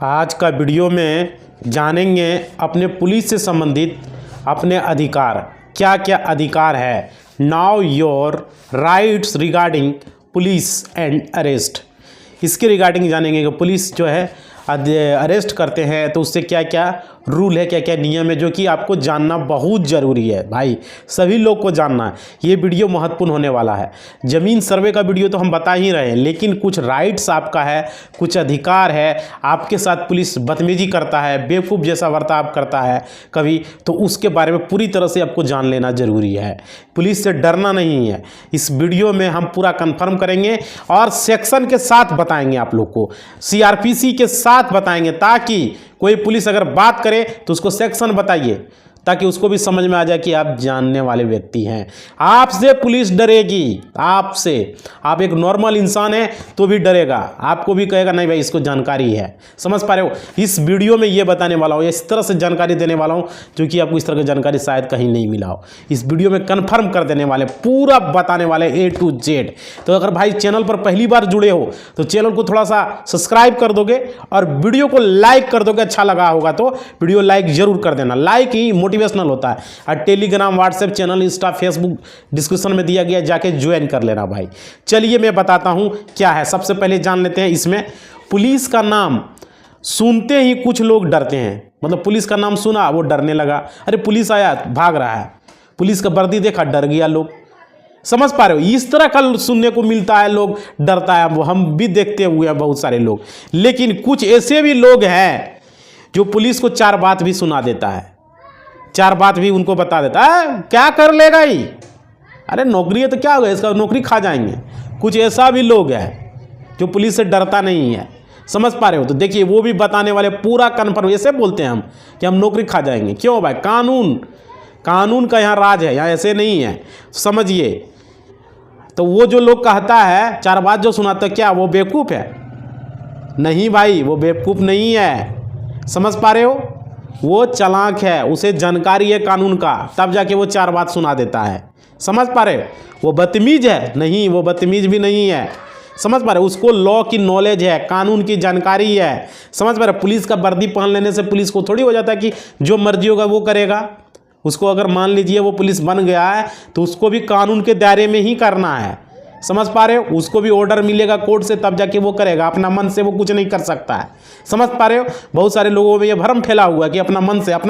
आज का वीडियो में जानेंगे अपने पुलिस से संबंधित अपने अधिकार, क्या क्या अधिकार है। Now your rights regarding police and arrest, इसके रिगार्डिंग जानेंगे कि पुलिस जो है अरेस्ट करते हैं तो उससे क्या क्या रूल है, क्या क्या नियम है, जो कि आपको जानना बहुत ज़रूरी है भाई, सभी लोग को जानना है। ये वीडियो महत्वपूर्ण होने वाला है। ज़मीन सर्वे का वीडियो तो हम बता ही रहे हैं, लेकिन कुछ राइट्स आपका है, कुछ अधिकार है। आपके साथ पुलिस बदतमीजी करता है, बेवकूफ़ जैसा बर्ताव करता है कभी, तो उसके बारे में पूरी तरह से आपको जान लेना ज़रूरी है। पुलिस से डरना नहीं है। इस वीडियो में हम पूरा कन्फर्म करेंगे और सेक्शन के साथ बताएंगे, आप लोग को CRPC के साथ बताएंगे, ताकि कोई पुलिस अगर बात करे तो उसको सेक्शन बताइए, ताकि उसको भी समझ में आ जाए कि आप जानने वाले व्यक्ति हैं। आपसे पुलिस डरेगी, आपसे। आप एक नॉर्मल इंसान है तो भी डरेगा, आपको भी कहेगा नहीं भाई इसको जानकारी है। समझ पा रहे हो? इस वीडियो में ये बताने वाला हूँ, इस तरह से जानकारी देने वाला हूँ जो कि आपको इस तरह की जानकारी शायद कहीं नहीं मिला हो। इस वीडियो में कन्फर्म कर देने वाले, पूरा बताने वाले A to Z। तो अगर भाई चैनल पर पहली बार जुड़े हो तो चैनल को थोड़ा सा सब्सक्राइब कर दोगे और वीडियो को लाइक कर दोगे। अच्छा लगा होगा तो वीडियो लाइक जरूर कर देना, लाइक ही मोटिवेशनल होता है। और Telegram, WhatsApp channel, Insta, Facebook description में दिया गया, जाके ज्वाइन कर लेना भाई। चलिए मैं बताता हूं क्या है। सबसे पहले जान लेते हैं इसमें पुलिस का नाम सुनते ही कुछ लोग डरते हैं। मतलब पुलिस का नाम सुना वो डरने लगा, अरे पुलिस आया भाग रहा है, पुलिस का वर्दी देखा डर गया लोग। समझ पा रहे हो? इस तरह का सुनने को मिलता है, लोग डरता है, वो हम भी देखते हुए हैं बहुत सारे लोग। लेकिन कुछ ऐसे भी लोग हैं जो पुलिस को चार बात भी सुना देता है, चार बात भी उनको बता देता है। क्या कर लेगा ही, अरे नौकरी है तो क्या होगा, इसका नौकरी खा जाएंगे। कुछ ऐसा भी लोग है जो पुलिस से डरता नहीं है। समझ पा रहे हो? तो देखिए वो भी बताने वाले, पूरा कन्फर्म। ऐसे बोलते हैं हम कि हम नौकरी खा जाएंगे। क्यों भाई? कानून का यहाँ राज है, यहाँ ऐसे नहीं है, समझिए। तो वो जो लोग कहता है चार बात जो सुनाता है, क्या वो बेवकूफ़ है? नहीं भाई, वो बेवकूफ़ नहीं है। समझ पा रहे हो? वो चालाक है, उसे जानकारी है कानून का, तब जाके वो चार बात सुना देता है। समझ पा रहे हो? वो बदतमीज है? नहीं, वो बदतमीज भी नहीं है। समझ पा रहे हो? उसको लॉ की नॉलेज है, कानून की जानकारी है। समझ पा रहे हो? पुलिस का वर्दी पहन लेने से पुलिस को थोड़ी हो जाता है कि जो मर्जी होगा वो करेगा। उसको अगर मान लीजिए वो पुलिस बन गया है तो उसको भी कानून के दायरे में ही करना है। समझ पा रहे हो? उसको भी ऑर्डर मिलेगा कोर्ट से, तब जाके वो करेगा। अपना मन से वो कुछ नहीं कर सकता है। समझ पा रहे हो? बहुत सारे लोगों में ये भ्रम फैला हुआ है कि अपना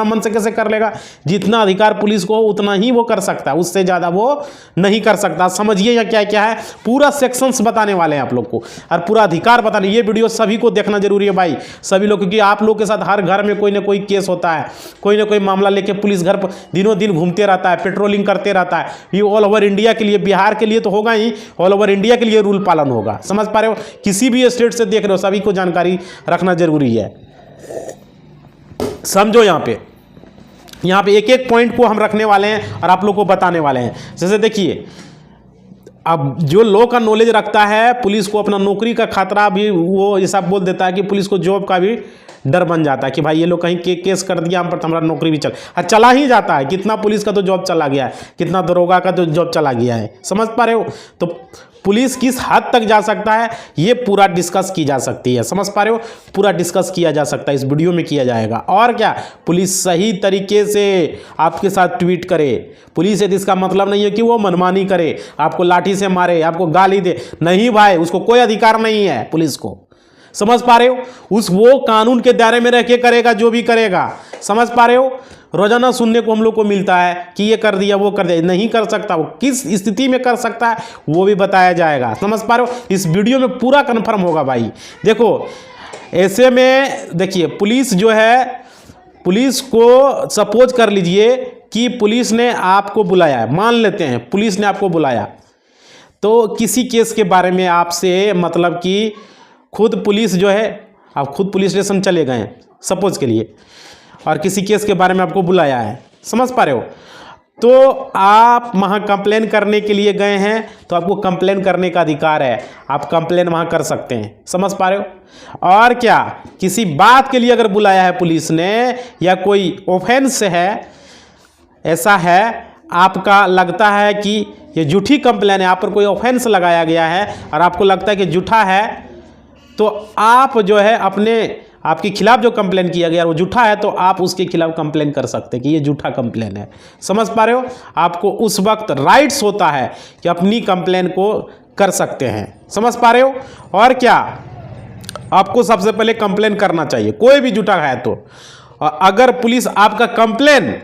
मन से कैसे कर लेगा। जितना अधिकार पुलिस को हो उतना ही वो कर सकता है, उससे ज़्यादा वो नहीं कर सकता। समझिए या क्या क्या है, पूरा सेक्शंस बताने वाले हैं आप लोग को, और पूरा अधिकार बताने। ये वीडियो सभी को देखना जरूरी है भाई, सभी लोग, क्योंकि आप लोग के साथ हर घर में कोई ना कोई केस होता है, कोई ना कोई मामला लेके पुलिस घर पर दिनों दिन घूमते रहता है, पेट्रोलिंग करते रहता है। ये ऑल ओवर इंडिया के लिए, बिहार के लिए तो होगा ही, ऑल ओवर इंडिया के लिए रूल पालन होगा। समझ पा रहे हो? किसी भी स्टेट से देख रहे हो, सभी को जानकारी रखना जरूरी है। समझो, यहां पे एक एक पॉइंट को हम रखने वाले हैं और आप लोग को बताने वाले हैं। जैसे देखिए, अब जो लॉ का नॉलेज रखता है, पुलिस को अपना नौकरी का खतरा भी वो ऐसा बोल देता है कि पुलिस को जॉब का भी डर बन जाता है कि भाई ये लोग कहीं केस कर दिया हम पर, तो हमारा नौकरी भी चला ही जाता है। कितना पुलिस का तो जॉब चला गया है, कितना दरोगा का तो जॉब चला गया है। समझ पा रहे हो? तो पुलिस किस हद तक जा सकता है ये पूरा डिस्कस की जा सकती है। समझ पा रहे हो? पूरा डिस्कस किया जा सकता है, इस वीडियो में किया जाएगा। और क्या, पुलिस सही तरीके से आपके साथ ट्वीट करे। पुलिस है तो इसका मतलब नहीं है कि वो मनमानी करे, आपको लाठी से मारे, आपको गाली दे। नहीं भाई, उसको कोई अधिकार नहीं है पुलिस को। समझ पा रहे हो? वो कानून के दायरे में रह के करेगा जो भी करेगा। समझ पा रहे हो? रोजाना सुनने को हम लोग को मिलता है कि ये कर दिया, वो कर दिया। नहीं कर सकता, वो किस स्थिति में कर सकता है वो भी बताया जाएगा। समझ पा रहे हो? इस वीडियो में पूरा कन्फर्म होगा भाई। देखो, ऐसे में देखिए, पुलिस जो है, पुलिस को सपोज कर लीजिए कि पुलिस ने आपको बुलाया है, मान लेते हैं पुलिस ने आपको बुलाया, तो किसी केस के बारे में आपसे, मतलब कि खुद पुलिस जो है, आप खुद पुलिस स्टेशन चले गए हैं सपोज के लिए, और किसी केस के बारे में आपको बुलाया है। समझ पा रहे हो? तो आप वहाँ कंप्लेन करने के लिए गए हैं, तो आपको कंप्लेन करने का अधिकार है, आप कंप्लेन वहाँ कर सकते हैं। समझ पा रहे हो? और क्या, किसी बात के लिए अगर बुलाया है पुलिस ने, या कोई ऑफेंस है, ऐसा है, आपका लगता है कि ये झूठी कंप्लेन है, आप पर कोई ऑफेंस लगाया गया है और आपको लगता है कि झूठा है, तो आप जो है अपने आपके खिलाफ जो कंप्लेन किया गया वो झूठा है, तो आप उसके खिलाफ कंप्लेन कर सकते हैं कि ये झूठा कंप्लेन है। समझ पा रहे हो? आपको उस वक्त राइट्स होता है कि अपनी कंप्लेन को कर सकते हैं। समझ पा रहे हो? और क्या, आपको सबसे पहले कंप्लेन करना चाहिए कोई भी झूठा है तो। अगर पुलिस आपका कंप्लेन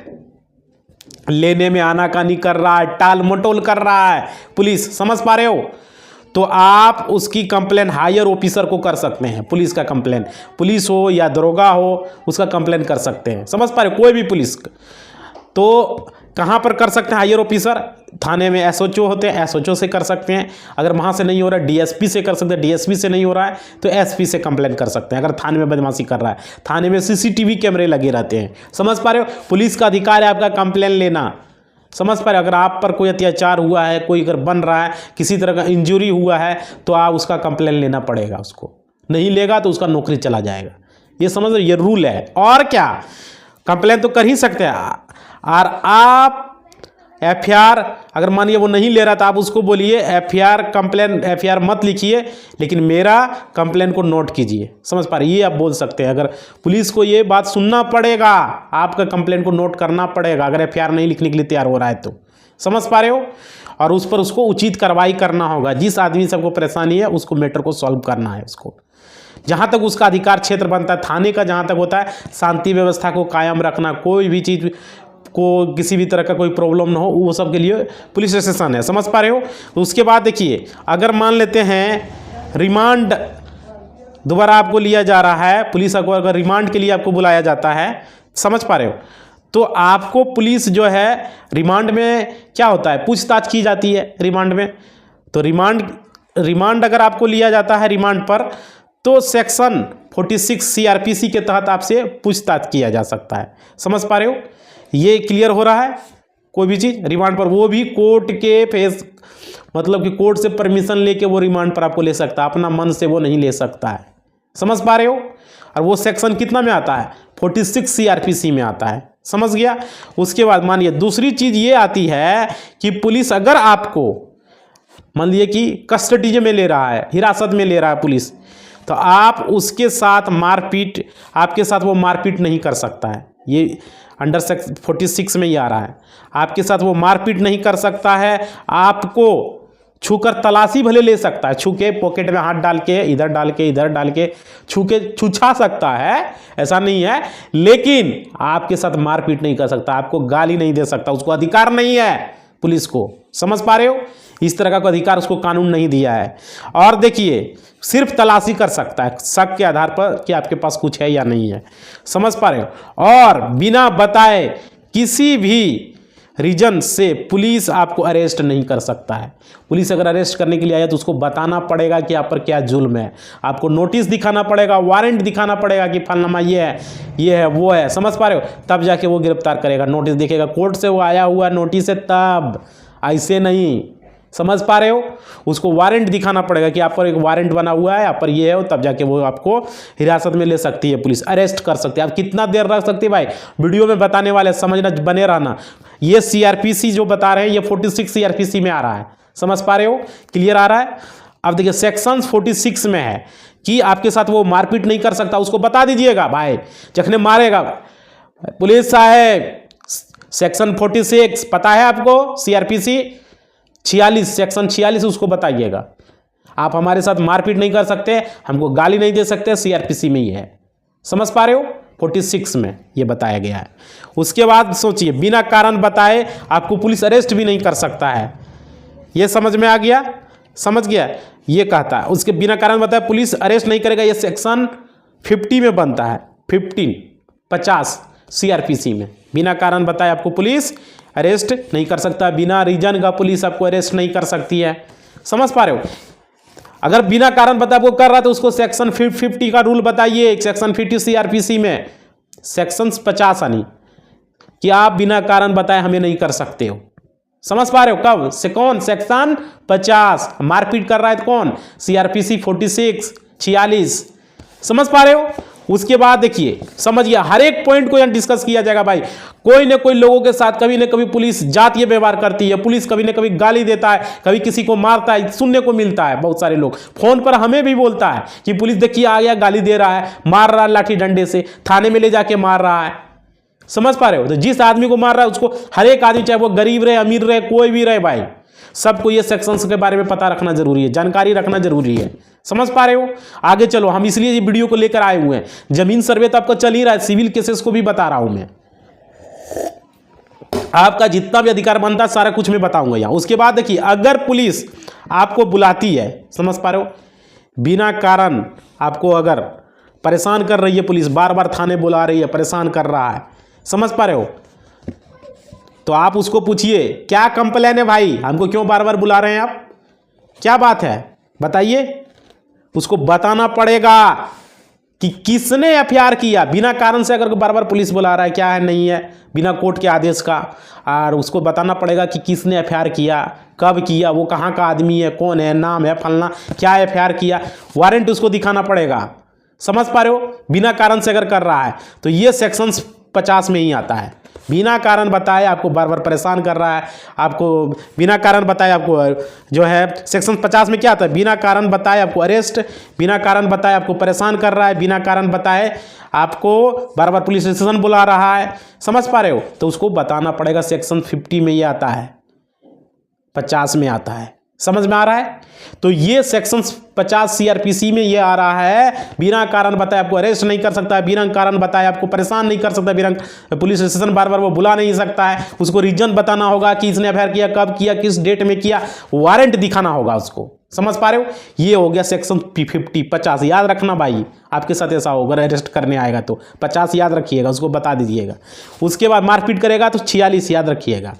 लेने में आनाकानी कर रहा है, टाल मटोल कर रहा है पुलिस, समझ पा रहे हो, तो आप उसकी कंप्लेन हायर ऑफिसर को कर सकते हैं। पुलिस का कंप्लेन, पुलिस हो या दरोगा हो, उसका कंप्लेन कर सकते हैं। समझ पा रहे हो? कोई भी पुलिस। तो कहाँ पर कर सकते हैं हायर ऑफिसर? थाने में एसओचओ होते हैं, एसओचओ से कर सकते हैं। अगर वहाँ से नहीं हो रहा है डीएसपी से कर सकते हैं, डीएसपी से नहीं हो रहा है तो एसपी से कंप्लेन कर सकते हैं। अगर थाने में बदमाशी कर रहा है, थाने में सीसीटीवी कैमरे लगे रहते हैं। समझ पा रहे हो? पुलिस का अधिकार है आपका कंप्लेन लेना। समझ पा रहे हो? अगर आप पर कोई अत्याचार हुआ है, कोई अगर बन रहा है, किसी तरह का इंजरी हुआ है, तो आप उसका कंप्लेन लेना पड़ेगा। उसको नहीं लेगा तो उसका नौकरी चला जाएगा। ये समझ रहे हो? ये रूल है। और क्या, कंप्लेन तो कर ही सकते हैं। और आप एफआईआर अगर मानिए वो नहीं ले रहा, तो आप उसको बोलिए एफआईआर कंप्लेन, एफआईआर मत लिखिए, लेकिन मेरा कंप्लेन को नोट कीजिए। समझ पा रहे? ये आप बोल सकते हैं। अगर पुलिस को ये बात सुनना पड़ेगा, आपका कंप्लेन को नोट करना पड़ेगा अगर एफआईआर नहीं लिखने के लिए तैयार हो रहा है तो। समझ पा रहे हो? और उस पर उसको उचित कार्रवाई करना होगा। जिस आदमी से आपको परेशानी है उसको मैटर को सॉल्व करना है। उसको जहाँ तक उसका अधिकार क्षेत्र बनता है थाने का, जहाँ तक होता है शांति व्यवस्था को कायम रखना, कोई भी चीज़ को किसी भी तरह का कोई प्रॉब्लम ना हो, वो सब के लिए पुलिस स्टेशन है। समझ पा रहे हो? तो उसके बाद देखिए, अगर मान लेते हैं रिमांड दोबारा आपको लिया जा रहा है, पुलिस को अगर रिमांड के लिए आपको बुलाया जाता है, समझ पा रहे हो, तो आपको पुलिस जो है रिमांड में क्या होता है, पूछताछ की जाती है रिमांड में। तो रिमांड अगर आपको लिया जाता है रिमांड पर, तो सेक्शन 46 सीआरपीसी के तहत आपसे पूछताछ किया जा सकता है। समझ पा रहे हो? ये क्लियर हो रहा है? कोई भी चीज़ रिमांड पर, वो भी कोर्ट के फेस, मतलब कि कोर्ट से परमिशन लेके वो रिमांड पर आपको ले सकता है, अपना मन से वो नहीं ले सकता है। समझ पा रहे हो? और वो सेक्शन कितना में आता है? 46 सीआरपीसी में आता है। समझ गया? उसके बाद मानिए दूसरी चीज़ ये आती है कि पुलिस अगर आपको मान लीजिए कि कस्टडी में ले रहा है, हिरासत में ले रहा है पुलिस, तो आप उसके साथ मारपीट, आपके साथ वो मारपीट नहीं कर सकता है। ये अंडर सेक्शन 46 में ही आ रहा है। आपके साथ वो मारपीट नहीं कर सकता है, आपको छूकर तलाशी भले ले सकता है, छू के पॉकेट में हाथ डाल के, इधर डाल के, इधर डाल के छू के छुछा सकता है, ऐसा नहीं है, लेकिन आपके साथ मारपीट नहीं कर सकता, आपको गाली नहीं दे सकता, उसको अधिकार नहीं है पुलिस को। समझ पा रहे हो? इस तरह का अधिकार उसको कानून नहीं दिया है। और देखिए, सिर्फ तलाशी कर सकता है शक के आधार पर कि आपके पास कुछ है या नहीं है। समझ पा रहे हो? और बिना बताए किसी भी रीजन से पुलिस आपको अरेस्ट नहीं कर सकता है। पुलिस अगर अरेस्ट करने के लिए आया तो उसको बताना पड़ेगा कि आप पर क्या जुल्म है, आपको नोटिस दिखाना पड़ेगा, वारंट दिखाना पड़ेगा कि फलनामा ये है वो है। समझ पा रहे हो? तब जाके वो गिरफ्तार करेगा, नोटिस दिखेगा, कोर्ट से वो आया हुआ नोटिस है तब, ऐसे नहीं। समझ पा रहे हो? उसको वारंट दिखाना पड़ेगा कि आप पर एक वारंट बना हुआ है, आप पर ये है, तब जाके वो आपको हिरासत में ले सकती है पुलिस, अरेस्ट कर सकती है। आप कितना देर रख सकते हैं भाई, वीडियो में बताने वाले, समझना, बने रहना। ये सीआरपीसी जो बता रहे हैं ये 46 सीआरपीसी में आ रहा है। समझ पा रहे हो? क्लियर आ रहा है? अब देखिए सेक्शन 46 में है कि आपके साथ वो मारपीट नहीं कर सकता, उसको बता दीजिएगा भाई, जखने मारेगा पुलिस साहब। सेक्शन 46 पता है आपको? सीआरपीसी 46, सेक्शन 46 उसको बताइएगा। आप हमारे साथ मारपीट नहीं कर सकते, हमको गाली नहीं दे सकते, सीआरपीसी में ही है। समझ पा रहे हो? 46 में ये बताया गया है। उसके बाद सोचिए, बिना कारण बताए आपको पुलिस अरेस्ट भी नहीं कर सकता है। ये समझ में आ गया? समझ गया? ये कहता है उसके बिना कारण बताए पुलिस अरेस्ट नहीं करेगा। ये सेक्शन 50 में बनता है, 50 सीआरपीसी में। बिना कारण बताए आपको पुलिस अरेस्ट नहीं कर सकता, बिना रीजन का पुलिस आपको अरेस्ट नहीं कर सकती है। समझ पा रहे हो? अगर बिना कारण बताए आपको कर रहा है तो उसको सेक्शन 50 का रूल बताइए। सेक्शन 50 सीआरपीसी में सेक्शन 50 यानी कि आप बिना कारण बताए हमें नहीं कर सकते हो। समझ पा रहे हो? कब से कौन? सेक्शन 50। मारपीट कर रहा है तो कौन? सीआरपीसी 46। समझ पा रहे हो? उसके बाद देखिए समझिए, हर एक पॉइंट को यहाँ डिस्कस किया जाएगा भाई। कोई ना कोई लोगों के साथ कभी ना कभी पुलिस जातीय व्यवहार करती है, पुलिस कभी ना कभी गाली देता है, कभी किसी को मारता है, सुनने को मिलता है। बहुत सारे लोग फोन पर हमें भी बोलता है कि पुलिस देखिए आ गया, गाली दे रहा है, मार रहा है लाठी डंडे से, थाने में ले जाके मार रहा है। समझ पा रहे हो? तो जिस आदमी को मार रहा है उसको, हर एक आदमी चाहे वो गरीब रहे अमीर रहे कोई भी रहे भाई, सबको ये सेक्शंस के बारे में पता रखना जरूरी है, जानकारी रखना जरूरी है। समझ पा रहे हो? आगे चलो, हम इसलिए ये वीडियो को लेकर आए हुए हैं। जमीन सर्वे तो आपका चल ही रहा है, सिविल केसेस को भी बता रहा हूं मैं, आपका जितना भी अधिकार बनता है सारा कुछ मैं बताऊंगा यहाँ। उसके बाद देखिए, अगर पुलिस आपको बुलाती है, समझ पा रहे हो, बिना कारण आपको अगर परेशान कर रही है पुलिस, बार बार थाने बुला रही है, परेशान कर रहा है, समझ पा रहे हो, तो आप उसको पूछिए क्या कंप्लेन है भाई, हमको क्यों बार बार बुला रहे हैं आप, क्या बात है बताइए। उसको बताना पड़ेगा कि किसने एफआईआर किया। बिना कारण से अगर बार बार पुलिस बुला रहा है, क्या है नहीं है, बिना कोर्ट के आदेश का, और उसको बताना पड़ेगा कि किसने एफआईआर किया, कब किया, वो कहाँ का आदमी है, कौन है, नाम है, फलना, क्या एफआईआर किया, वारंट उसको दिखाना पड़ेगा। समझ पा रहे हो? बिना कारण से अगर कर रहा है तो ये सेक्शन 50 में ही आता है। बिना कारण बताए आपको बार बार परेशान कर रहा है, आपको बिना कारण बताए आपको जो है सेक्शन 50 में क्या आता है, बिना कारण बताए आपको अरेस्ट, बिना कारण बताए आपको परेशान कर रहा है, बिना कारण बताए आपको बार बार पुलिस स्टेशन बुला रहा है। समझ पा रहे हो? तो उसको बताना पड़ेगा। सेक्शन 50 में ये आता है, 50 में आता है। समझ में आ रहा है? तो ये सेक्शन 50 सीआरपीसी में ये आ रहा है, बिना कारण बताए आपको अरेस्ट नहीं कर सकता है, बिना कारण बताए आपको परेशान नहीं कर सकता, बिना पुलिस स्टेशन बार बार वो बुला नहीं सकता है, उसको रीजन बताना होगा कि इसने एफआईआर किया, कब किया, किस डेट में किया, वारंट दिखाना होगा उसको। समझ पा रहे हो? ये हो गया सेक्शन 50। याद रखना भाई, आपके साथ ऐसा होगा, अरेस्ट करने आएगा तो 50 याद रखिएगा, उसको बता दीजिएगा। उसके बाद मारपीट करेगा तो 46 याद रखिएगा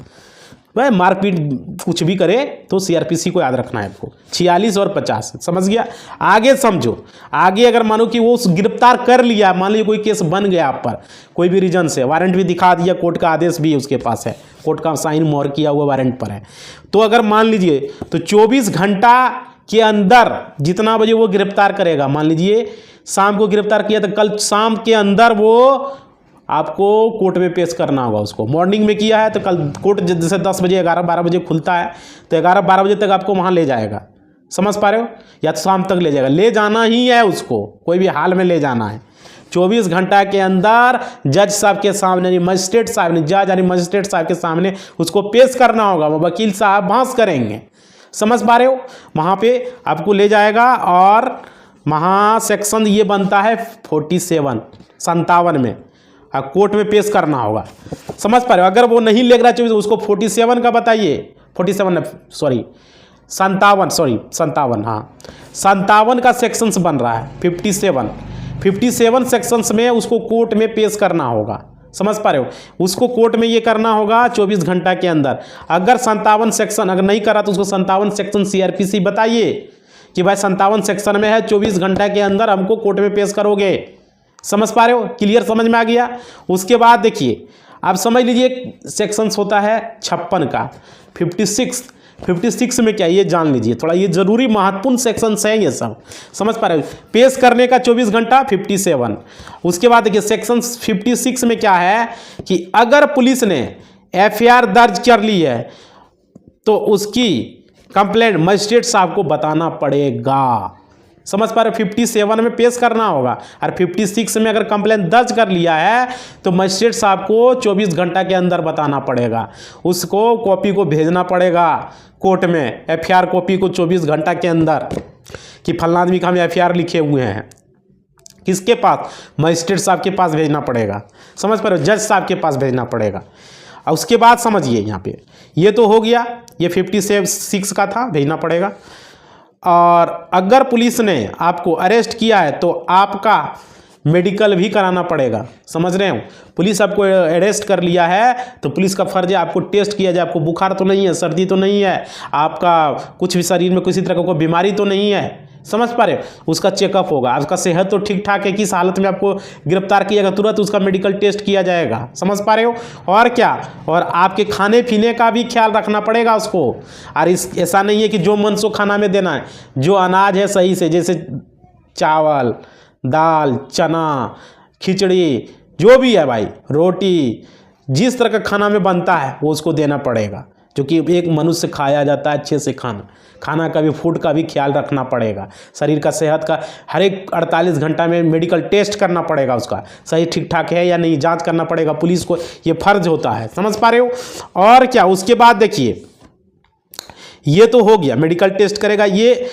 भाई, मारपीट कुछ भी करे तो सीआरपीसी को याद रखना है आपको, 46 और 50। समझ गया? आगे समझो, आगे अगर मानो कि वो गिरफ्तार कर लिया, मान लीजिए कोई केस बन गया आप पर कोई भी रीजन से, वारंट भी दिखा दिया, कोर्ट का आदेश भी उसके पास है, कोर्ट का साइन मोहर किया हुआ वारंट पर है, तो अगर मान लीजिए तो 24 घंटा के अंदर जितना बजे वो गिरफ्तार करेगा, मान लीजिए शाम को गिरफ्तार किया तो कल शाम के अंदर वो आपको कोर्ट में पेश करना होगा उसको। मॉर्निंग में किया है तो कल कोर्ट जैसे 10 बजे 11-12 बजे खुलता है तो 11-12 बजे तक आपको वहाँ ले जाएगा। समझ पा रहे हो? या तो शाम तक ले जाएगा, ले जाना ही है उसको, कोई भी हाल में ले जाना है। 24 घंटा के अंदर जज साहब के सामने, मजिस्ट्रेट साहब ने, जज यानी मजिस्ट्रेट साहब के सामने उसको पेश करना होगा। वो वकील साहब बहस करेंगे। समझ पा रहे हो? वहाँ पे आपको ले जाएगा और वहाँ सेक्शन ये बनता है 57 में कोर्ट में पेश करना होगा। समझ पा रहे हो? अगर वो नहीं ले रहा चाहिए तो उसको 47 का बताइए, 57 हाँ 57 का सेक्शंस बन रहा है। 57 सेक्शंस में उसको कोर्ट में पेश करना होगा। समझ पा रहे हो? उसको कोर्ट में ये करना होगा 24 घंटा के अंदर। अगर 57 सेक्शन अगर नहीं करा तो उसको 57 सेक्शन सीआरपीसी बताइए कि भाई 57 सेक्शन में है, 24 घंटा के अंदर हमको कोर्ट में पेश करोगे। समझ पा रहे हो? क्लियर समझ में आ गया? उसके बाद देखिए, आप समझ लीजिए सेक्शंस होता है 56 का, 56 में क्या ये जान लीजिए, थोड़ा ये जरूरी महत्वपूर्ण सेक्शंस हैं ये सब। समझ पा रहे हो? पेश करने का 24 घंटा 57। उसके बाद देखिए सेक्शन 56 में क्या है कि अगर पुलिस ने एफआईआर दर्ज कर ली है तो उसकी कंप्लेंट मजिस्ट्रेट साहब को बताना पड़ेगा। समझ पा रहे हो? 57 में पेश करना होगा और 56 में अगर कंप्लेंट दर्ज कर लिया है तो मजिस्ट्रेट साहब को 24 घंटा के अंदर बताना पड़ेगा। उसको कॉपी को भेजना पड़ेगा कोर्ट में, एफआईआर कॉपी को 24 घंटा के अंदर कि फलाना आदमी का हम एफआईआर लिखे हुए हैं। किसके पास? मजिस्ट्रेट साहब के पास भेजना पड़ेगा। समझ पा रहे हो? जज साहब के पास भेजना पड़ेगा। और उसके बाद समझिए यहाँ पे ये तो हो गया, ये 56 का था, भेजना पड़ेगा। और अगर पुलिस ने आपको अरेस्ट किया है तो आपका मेडिकल भी कराना पड़ेगा। समझ रहे हो? पुलिस आपको अरेस्ट कर लिया है तो पुलिस का फर्ज है आपको टेस्ट किया जाए, आपको बुखार तो नहीं है, सर्दी तो नहीं है, आपका कुछ भी शरीर में किसी तरह का कोई बीमारी तो नहीं है। समझ पा रहे हो? उसका चेकअप होगा, आपका सेहत तो ठीक ठाक है, किस हालत में आपको गिरफ्तार किया जाएगा तुरंत उसका मेडिकल टेस्ट किया जाएगा। समझ पा रहे हो? और क्या, और आपके खाने पीने का भी ख्याल रखना पड़ेगा उसको। और ऐसा नहीं है कि जो मन सो खाना में देना है, जो अनाज है सही से, जैसे चावल, दाल, चना, खिचड़ी, जो भी है भाई, रोटी, जिस तरह का खाना में बनता है वो उसको देना पड़ेगा, जो कि एक मनुष्य खाया जाता है अच्छे से खाना का भी, फूड का भी ख्याल रखना पड़ेगा। शरीर का सेहत का हर एक 48 घंटा में मेडिकल टेस्ट करना पड़ेगा, उसका सही ठीक ठाक है या नहीं जांच करना पड़ेगा, पुलिस को ये फर्ज होता है। समझ पा रहे हो? और क्या उसके बाद देखिए, ये तो हो गया, मेडिकल टेस्ट करेगा। ये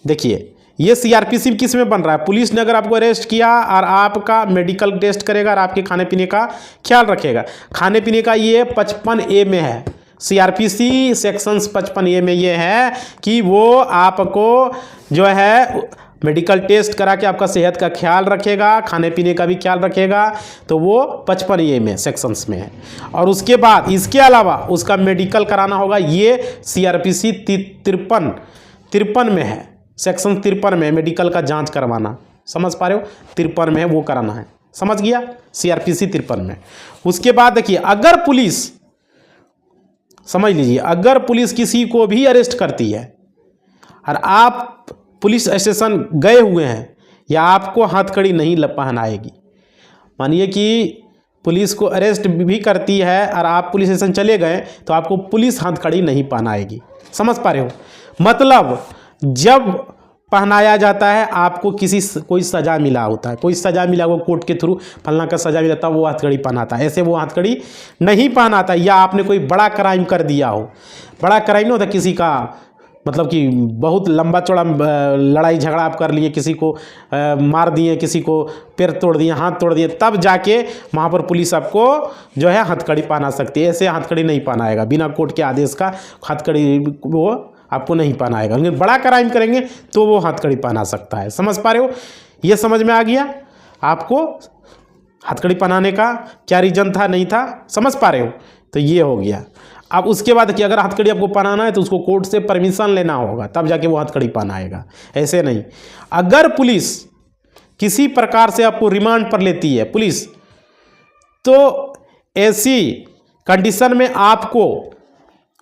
देखिए, ये सीआरपीसी किस में बन रहा है? पुलिस ने अगर आपको अरेस्ट किया और आपका मेडिकल टेस्ट करेगा और आपके खाने पीने का ख्याल रखेगा। खाने पीने का ये 55A में है, सीआरपीसी सेक्शंस 55A में ये है कि वो आपको जो है मेडिकल टेस्ट करा के आपका सेहत का ख्याल रखेगा, खाने पीने का भी ख्याल रखेगा, तो वो 55A में सेक्शंस में है। और उसके बाद इसके अलावा उसका मेडिकल कराना होगा, ये सीआरपीसी 53 में है, सेक्शन 53 में मेडिकल का जांच करवाना। समझ पा रहे हो? 53 में है, वो कराना है। समझ गया? सीआरपीसी 53 में। उसके बाद देखिए, अगर पुलिस, समझ लीजिए, अगर पुलिस किसी को भी अरेस्ट करती है और आप पुलिस स्टेशन गए हुए हैं या आपको हथकड़ी नहीं पहनाएगी, मानिए कि पुलिस को अरेस्ट भी करती है और आप पुलिस स्टेशन चले गए तो आपको पुलिस हथकड़ी नहीं पहनाएगी। समझ पा रहे हो? मतलब जब पहनाया जाता है आपको कोई सज़ा मिला होता है, कोई सज़ा मिला वो कोर्ट के थ्रू, फलना का सज़ा मिला, तब वो हथकड़ी पहनाता है। ऐसे वो हथकड़ी नहीं पहनाता। या आपने कोई बड़ा क्राइम कर दिया हो, बड़ा क्राइम नहीं होता किसी का, मतलब कि बहुत लंबा चौड़ा लड़ाई झगड़ा आप कर लिए, किसी को मार दिए, किसी को पैर तोड़ दिए, हाथ तोड़ दिए, तब जाके वहाँ पर पुलिस आपको जो है हथकड़ी पहना सकती है। ऐसे हथकड़ी नहीं पहनाएगा, बिना कोर्ट के आदेश का हथकड़ी वो आपको नहीं पहनाएगा। लेकिन बड़ा क्राइम करेंगे तो वो हथकड़ी पहना सकता है। समझ पा रहे हो? ये समझ में आ गया आपको हथकड़ी पहनाने का क्या रीजन था, नहीं था? समझ पा रहे हो? तो ये हो गया। अब उसके बाद कि अगर हथकड़ी आपको पहनाना है तो उसको कोर्ट से परमिशन लेना होगा, तब जाके वो हथकड़ी पहनाएगा, ऐसे नहीं। अगर पुलिस किसी प्रकार से आपको रिमांड पर लेती है पुलिस, तो ऐसी कंडीशन में आपको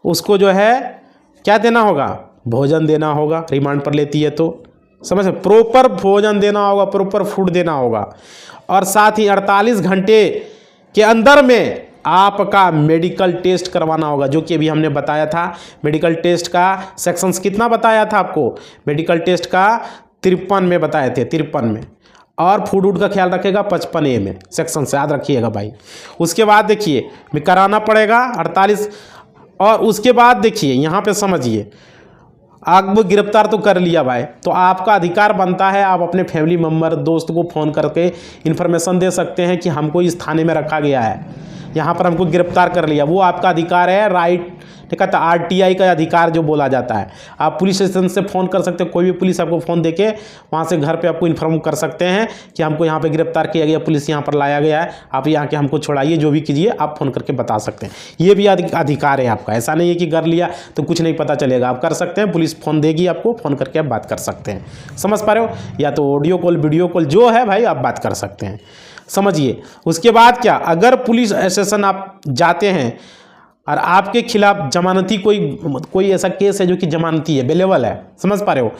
उसको जो है क्या देना होगा? भोजन देना होगा। रिमांड पर लेती है तो समझ, प्रॉपर भोजन देना होगा, प्रॉपर फूड देना होगा। और साथ ही 48 घंटे के अंदर में आपका मेडिकल टेस्ट करवाना होगा, जो कि अभी हमने बताया था। मेडिकल टेस्ट का सेक्शंस कितना बताया था आपको? मेडिकल टेस्ट का 53 में बताए थे, 53 में। और फूड वूड का ख्याल रखेगा 55A में सेक्शन से, याद रखिएगा भाई। उसके बाद देखिए कराना पड़ेगा 48। और उसके बाद देखिए यहाँ पे समझिए, आप गिरफ्तार तो कर लिया भाई, तो आपका अधिकार बनता है आप अपने फैमिली मेम्बर, दोस्त को फ़ोन करके इन्फॉर्मेशन दे सकते हैं कि हमको इस थाने में रखा गया है, यहाँ पर हमको गिरफ्तार कर लिया। वो आपका अधिकार है, राइट, ठीक है? तो RTI का अधिकार जो बोला जाता है। आप पुलिस स्टेशन से फ़ोन कर सकते हो, कोई भी पुलिस आपको फ़ोन देके वहाँ से घर पे आपको इन्फॉर्म कर सकते हैं कि हमको यहाँ पे गिरफ्तार किया गया, पुलिस यहाँ पर लाया गया है, आप यहाँ के हमको छोड़ाइए, जो भी कीजिए आप फ़ोन करके बता सकते हैं। ये भी अधिकार है आपका। ऐसा नहीं है कि कर लिया तो कुछ नहीं पता चलेगा, आप कर सकते हैं। पुलिस फ़ोन देगी आपको, फ़ोन करके आप बात कर सकते हैं। समझ पा रहे हो? या तो ऑडियो कॉल, वीडियो कॉल, जो है भाई आप बात कर सकते हैं। समझिए। उसके बाद क्या, अगर पुलिस स्टेशन आप जाते हैं और आपके खिलाफ जमानती कोई ऐसा केस है जो कि जमानती है, अवेलेबल है, समझ पा रहे हो,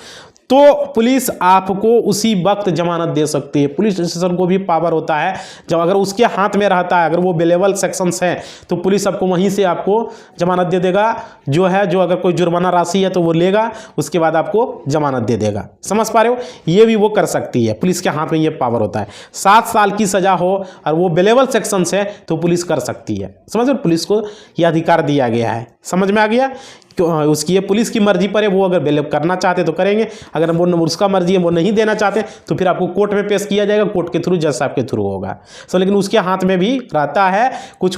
तो पुलिस आपको उसी वक्त जमानत दे सकती है। पुलिस स्टेशन को भी पावर होता है, जब अगर उसके हाथ में रहता है, अगर वो अवेलेबल सेक्शंस हैं, तो पुलिस आपको वहीं से आपको जमानत दे देगा। जो अगर कोई जुर्माना राशि है तो वो लेगा, उसके बाद आपको जमानत दे देगा। समझ पा रहे हो? ये भी वो कर सकती है, पुलिस के हाथ में ये पावर होता है। 7 साल की सज़ा हो और वो अवेलेबल सेक्शंस है तो पुलिस कर सकती है। समझ लो, पुलिस को यह अधिकार दिया गया है। समझ में आ गया? उसकी ये पुलिस की मर्जी पर है, वो अगर बेल करना चाहते तो करेंगे, अगर वो उसका मर्जी है वो नहीं देना चाहते तो फिर आपको कोर्ट में पेश किया जाएगा, कोर्ट के थ्रू, जज साहब के थ्रू होगा। सो लेकिन उसके हाथ में भी रहता है कुछ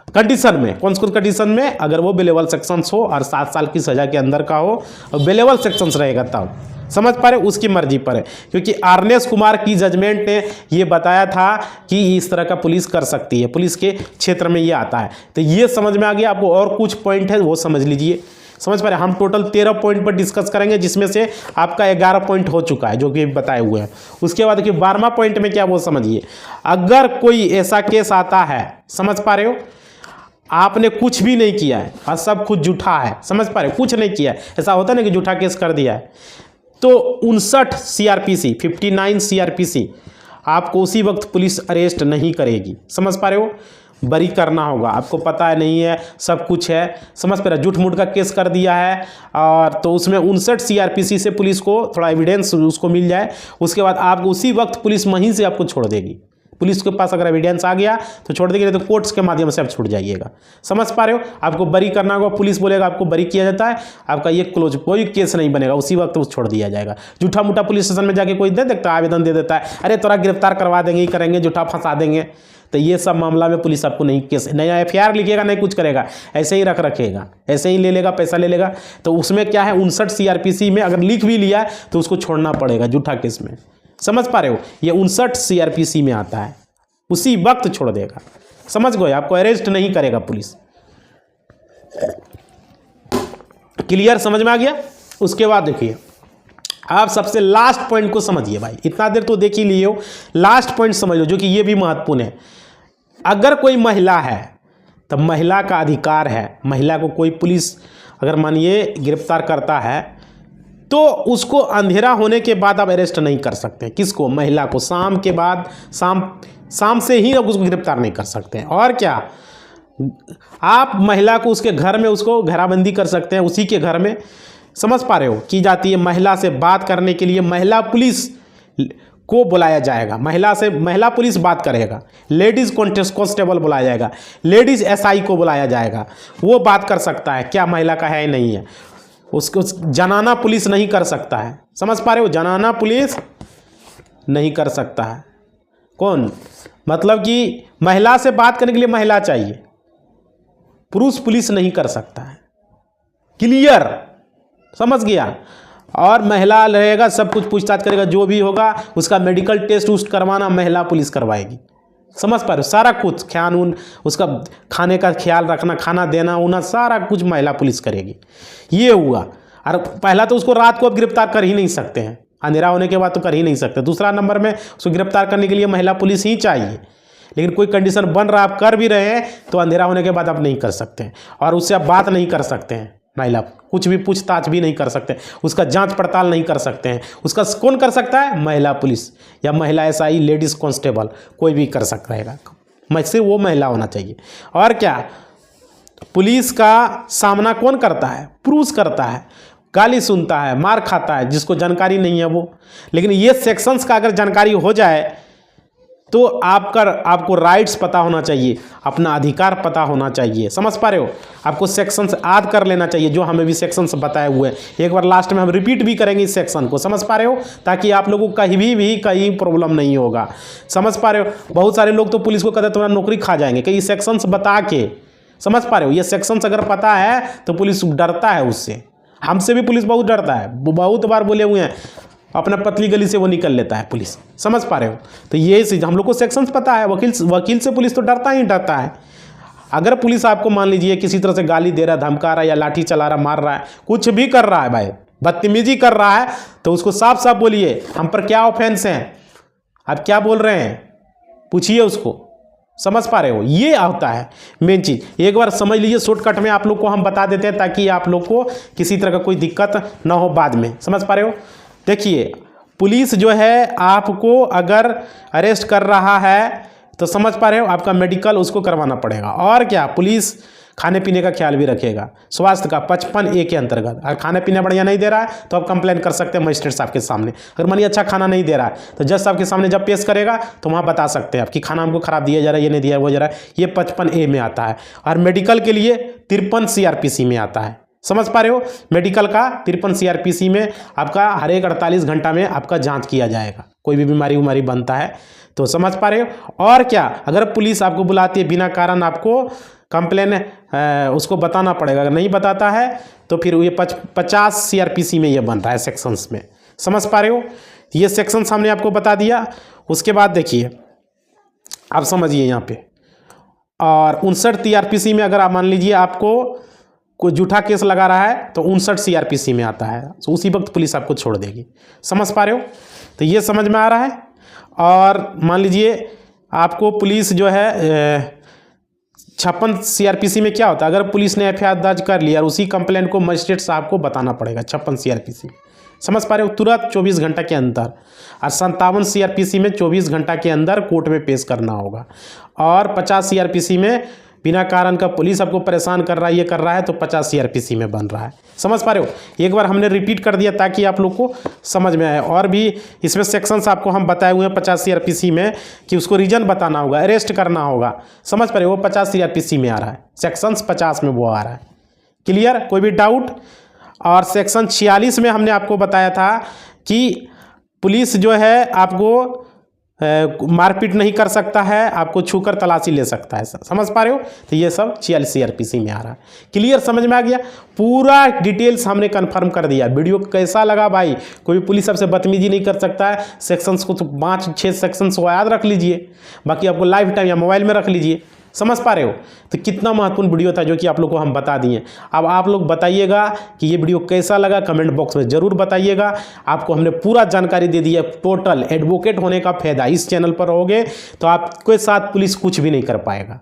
कंडीशन में। कौन कंडीशन में? अगर वो अवेलेबल सेक्शंस हो और 7 साल की सज़ा के अंदर का हो, अवेलेबल सेक्शंस रहेगा तब। समझ पा रहे? उसकी मर्जी पर है, क्योंकि आर्नेस कुमार की जजमेंट ने ये बताया था कि इस तरह का पुलिस कर सकती है, पुलिस के क्षेत्र में ये आता है। तो ये समझ में आ गया आपको। और कुछ पॉइंट है वो समझ लीजिए। समझ पा रहे? हम टोटल 13 पॉइंट पर डिस्कस करेंगे, जिसमें से आपका 11 पॉइंट हो चुका है जो कि बताए हुए हैं। उसके बाद देखिए 12वां पॉइंट में क्या, वो समझिए। अगर कोई ऐसा केस आता है, समझ पा रहे हो, आपने कुछ भी नहीं किया है और सब कुछ झूठा है, समझ पा रहे हो, कुछ नहीं किया है, ऐसा होता है ना कि झूठा केस कर दिया है, तो 59 सीआरपीसी 59 सीआरपीसी आपको उसी वक्त पुलिस अरेस्ट नहीं करेगी। समझ पा रहे हो, बरी करना होगा, आपको पता है नहीं है, सब कुछ है, समझ पा रहे, झूठ मूठ का केस कर दिया है, और तो उसमें 59 सीआरपीसी से पुलिस को थोड़ा एविडेंस उसको मिल जाए, उसके बाद आपको उसी वक्त पुलिस वहीं से आपको छोड़ देगी। पुलिस के पास अगर एविडेंस आ गया तो छोड़ देगी, नहीं तो कोर्ट्स के माध्यम से आप छूट जाइएगा। समझ पा रहे हो, आपको बरी करना होगा, पुलिस बोलेगा आपको बरी किया जाता है, आपका ये क्लोज, कोई केस नहीं बनेगा, उसी वक्त वो छोड़ दिया जाएगा। झूठा मूठा पुलिस स्टेशन में जाके कोई दे देता है, आवेदन दे देता है, अरे तोरा गिरफ्तार करवा देंगे, ही करेंगे, झूठा फंसा देंगे, तो ये सब मामला में पुलिस आपको नहीं केस, नहीं एफआईआर लिखेगा, नहीं कुछ करेगा, ऐसे ही रखेगा, ऐसे ही ले लेगा, पैसा ले लेगा। तो उसमें क्या है, 59 सीआरपीसी में अगर लिख भी लिया है तो उसको छोड़ना पड़ेगा झूठा केस में। समझ पा रहे हो, ये 59 सीआरपीसी में आता है, उसी वक्त छोड़ देगा। समझ गए, आपको अरेस्ट नहीं करेगा पुलिस। क्लियर, समझ में आ गया। उसके बाद देखिए, आप सबसे लास्ट पॉइंट को समझिए भाई, इतना देर तो देख ही लिए हो, लास्ट पॉइंट समझ लो, जो कि ये भी महत्वपूर्ण है। अगर कोई महिला है तो महिला का अधिकार है, महिला को कोई पुलिस अगर मानिए गिरफ्तार करता है तो उसको अंधेरा होने के बाद आप अरेस्ट नहीं कर सकते। किसको? महिला को। शाम के बाद, शाम से ही आप उसको गिरफ्तार नहीं कर सकते हैं। और क्या, आप महिला को उसके घर में उसको घेराबंदी कर सकते हैं, उसी के घर में, समझ पा रहे हो, की जाती है। महिला से बात करने के लिए महिला पुलिस को बुलाया जाएगा, महिला पुलिस बात करेगा, लेडीज़ कांस्टेबल बुलाया जाएगा, लेडीज़ एसआई को बुलाया जाएगा, वो बात कर सकता है क्या महिला का है नहीं है। उसको जनाना पुलिस नहीं कर सकता है। समझ पा रहे हो, जनाना पुलिस नहीं कर सकता है। कौन? मतलब कि महिला से बात करने के लिए महिला चाहिए, पुरुष पुलिस नहीं कर सकता है। क्लियर, समझ गया। और महिला रहेगा, सब कुछ पूछताछ करेगा, जो भी होगा उसका मेडिकल टेस्ट उस्ट करवाना महिला पुलिस करवाएगी। समझ पा रहे हो, सारा कुछ ख्याल उसका खाने का ख्याल रखना, खाना देना उना सारा कुछ महिला पुलिस करेगी। ये हुआ। और पहला तो उसको रात को अब गिरफ्तार कर ही नहीं सकते हैं, अंधेरा होने के बाद तो कर ही नहीं सकते। दूसरा नंबर में उसको गिरफ्तार करने के लिए महिला पुलिस ही चाहिए, लेकिन कोई कंडीशन बन रहा, आप कर भी रहे हैं तो अंधेरा होने के बाद आप नहीं कर सकते हैं, और उससे आप बात नहीं कर सकते हैं। महिला कुछ भी पूछताछ भी नहीं कर सकते, उसका जांच पड़ताल नहीं कर सकते हैं। उसका कौन कर सकता है? महिला पुलिस या महिला एसआई, लेडीज़ कांस्टेबल, कोई भी कर सकता है, सिर्फ वो महिला होना चाहिए। और क्या, पुलिस का सामना कौन करता है? पुरुष करता है, गाली सुनता है, मार खाता है, जिसको जानकारी नहीं है वो। लेकिन ये सेक्शंस का अगर जानकारी हो जाए तो आपको राइट्स पता होना चाहिए, अपना अधिकार पता होना चाहिए। समझ पा रहे हो, आपको सेक्शंस याद कर लेना चाहिए, जो हमें भी सेक्शंस बताए हुए हैं। एक बार लास्ट में हम रिपीट भी करेंगे इस सेक्शन को, समझ पा रहे हो, ताकि आप लोगों को कहीं प्रॉब्लम नहीं होगा। समझ पा रहे हो, बहुत सारे लोग तो पुलिस को कहते तुम्हारा नौकरी खा जाएंगे कई सेक्शंस बता के। समझ पा रहे हो, ये सेक्शंस अगर पता है तो पुलिस डरता है उससे। हमसे भी पुलिस बहुत डरता है, बहुत बार बोले हुए हैं, अपना पतली गली से वो निकल लेता है पुलिस। समझ पा रहे हो, तो ये चीज़ हम लोग को सेक्शंस पता है। वकील से पुलिस तो डरता ही डरता है। अगर पुलिस आपको मान लीजिए किसी तरह से गाली दे रहा है, धमका रहा है, या लाठी चला रहा, मार रहा है, कुछ भी कर रहा है भाई, बदतमीजी कर रहा है, तो उसको साफ साफ बोलिए हम पर क्या ऑफेंस है, आप क्या बोल रहे हैं, पूछिए उसको। समझ पा रहे हो, ये होता है मेन चीज़। एक बार समझ लीजिए, शॉर्टकट में आप लोग को हम बता देते हैं, ताकि आप लोग को किसी तरह का कोई दिक्कत ना हो बाद में। समझ पा रहे हो, देखिए पुलिस जो है आपको अगर अरेस्ट कर रहा है तो समझ पा रहे हो, आपका मेडिकल उसको करवाना पड़ेगा। और क्या, पुलिस खाने पीने का ख्याल भी रखेगा, स्वास्थ्य का 55A के अंतर्गत। अगर खाना पीना बढ़िया नहीं दे रहा है तो आप कंप्लेन कर सकते हैं मजिस्ट्रेट साहब के सामने। अगर मानिए अच्छा खाना नहीं दे रहा है तो जज साहब के सामने जब पेश करेगा तो वहाँ बता सकते हैं आप कि खाना हमको खराब दिया जा रहा है, ये नहीं दिया, वो जा रहा है। ये 55A में आता है। और मेडिकल के लिए 53 CRPC में आता है। समझ पा रहे हो, मेडिकल का 53 CRPC में आपका हर एक 48 घंटा में आपका जांच किया जाएगा, कोई भी बीमारी बनता है तो। समझ पा रहे हो। और क्या, अगर पुलिस आपको बुलाती है बिना कारण, आपको कंप्लेन उसको बताना पड़ेगा। अगर नहीं बताता है तो फिर ये 50 CRPC में ये बन रहा है सेक्शंस में। समझ पा रहे हो, ये सेक्शंस हमने आपको बता दिया। उसके बाद देखिए, आप समझिए यहाँ पे, और 59 CRPC में अगर आप मान लीजिए आपको कोई झूठा केस लगा रहा है तो 59 CRPC में आता है, तो उसी वक्त पुलिस आपको छोड़ देगी। समझ पा रहे हो, तो ये समझ में आ रहा है। और मान लीजिए आपको पुलिस जो है 56 CRPC में क्या होता है, अगर पुलिस ने FIR दर्ज कर लिया और उसी कंप्लेंट को मजिस्ट्रेट साहब को बताना पड़ेगा 56 CRPC। समझ पा रहे हो, तुरंत 24 घंटा के अंदर। और 57 CRPC में 24 घंटा के अंदर कोर्ट में पेश करना होगा। और 50 CRPC में बिना कारण का पुलिस आपको परेशान कर रहा है, ये कर रहा है, तो 50 CRPC में बन रहा है। समझ पा रहे हो, एक बार हमने रिपीट कर दिया ताकि आप लोग को समझ में आए। और भी इसमें सेक्शंस आपको हम बताए हुए हैं 50 CRPC में कि उसको रीजन बताना होगा, अरेस्ट करना होगा। समझ पा रहे हो, वो 50 CRPC में आ रहा है, सेक्शंस 50 में वो आ रहा है। क्लियर, कोई भी डाउट? और सेक्शन 46 में हमने आपको बताया था कि पुलिस जो है आपको मारपीट नहीं कर सकता है, आपको छूकर तलाशी ले सकता है। समझ पा रहे हो, तो ये सब 46 CRPC में आ रहा है। क्लियर, समझ में आ गया? पूरा डिटेल्स हमने कंफर्म कर दिया। वीडियो कैसा लगा भाई? कोई पुलिस आपसे बदतमीजी नहीं कर सकता है। सेक्शंस को तो 5-6 सेक्शंस को याद रख लीजिए, बाकी आपको लाइफ टाइम या मोबाइल में रख लीजिए। समझ पा रहे हो, तो कितना महत्वपूर्ण वीडियो था जो कि आप लोग को हम बता दिए। अब आप लोग बताइएगा कि ये वीडियो कैसा लगा, कमेंट बॉक्स में ज़रूर बताइएगा। आपको हमने पूरा जानकारी दे दी है। टोटल एडवोकेट होने का फायदा, इस चैनल पर रहोगे तो आपके साथ पुलिस कुछ भी नहीं कर पाएगा।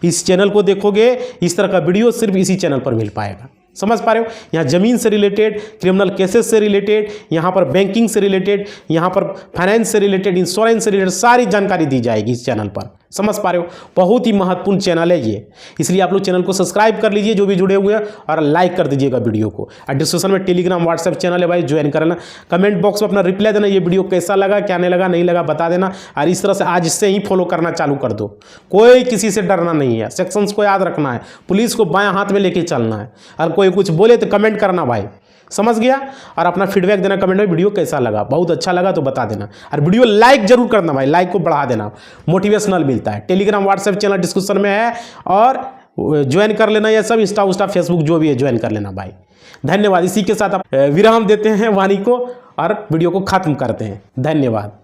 इस चैनल को देखोगे, इस तरह का वीडियो सिर्फ इसी चैनल पर मिल पाएगा। समझ पा रहे हो, यहाँ ज़मीन से रिलेटेड, क्रिमिनल केसेस से रिलेटेड, यहाँ पर बैंकिंग से रिलेटेड, यहाँ पर फाइनेंस से रिलेटेड, इंश्योरेंस से रिलेटेड सारी जानकारी दी जाएगी इस चैनल पर। समझ पा रहे हो, बहुत ही महत्वपूर्ण चैनल है ये, इसलिए आप लोग चैनल को सब्सक्राइब कर लीजिए जो भी जुड़े हुए हैं, और लाइक कर दीजिएगा वीडियो को। और डिस्क्रिप्शन में टेलीग्राम व्हाट्सएप चैनल है भाई, ज्वाइन करना। कमेंट बॉक्स में अपना रिप्लाई देना, ये वीडियो कैसा लगा, क्या नहीं लगा बता देना। और इस तरह से आज से ही फॉलो करना चालू कर दो। कोई किसी से डरना नहीं है, सेक्शंस को याद रखना है, पुलिस को बायां हाथ में लेके चलना है। और कोई कुछ बोले तो कमेंट करना भाई, समझ गया? और अपना फीडबैक देना कमेंट में, वीडियो कैसा लगा। बहुत अच्छा लगा तो बता देना, और वीडियो लाइक जरूर करना भाई, लाइक को बढ़ा देना, मोटिवेशनल मिलता है। टेलीग्राम व्हाट्सएप चैनल डिस्क्रिप्शन में है, और ज्वाइन कर लेना। ये सब इंस्टा फेसबुक जो भी है ज्वाइन कर लेना भाई। धन्यवाद। इसी के साथ आप विराम देते हैं वाणी को और वीडियो को खत्म करते हैं। धन्यवाद।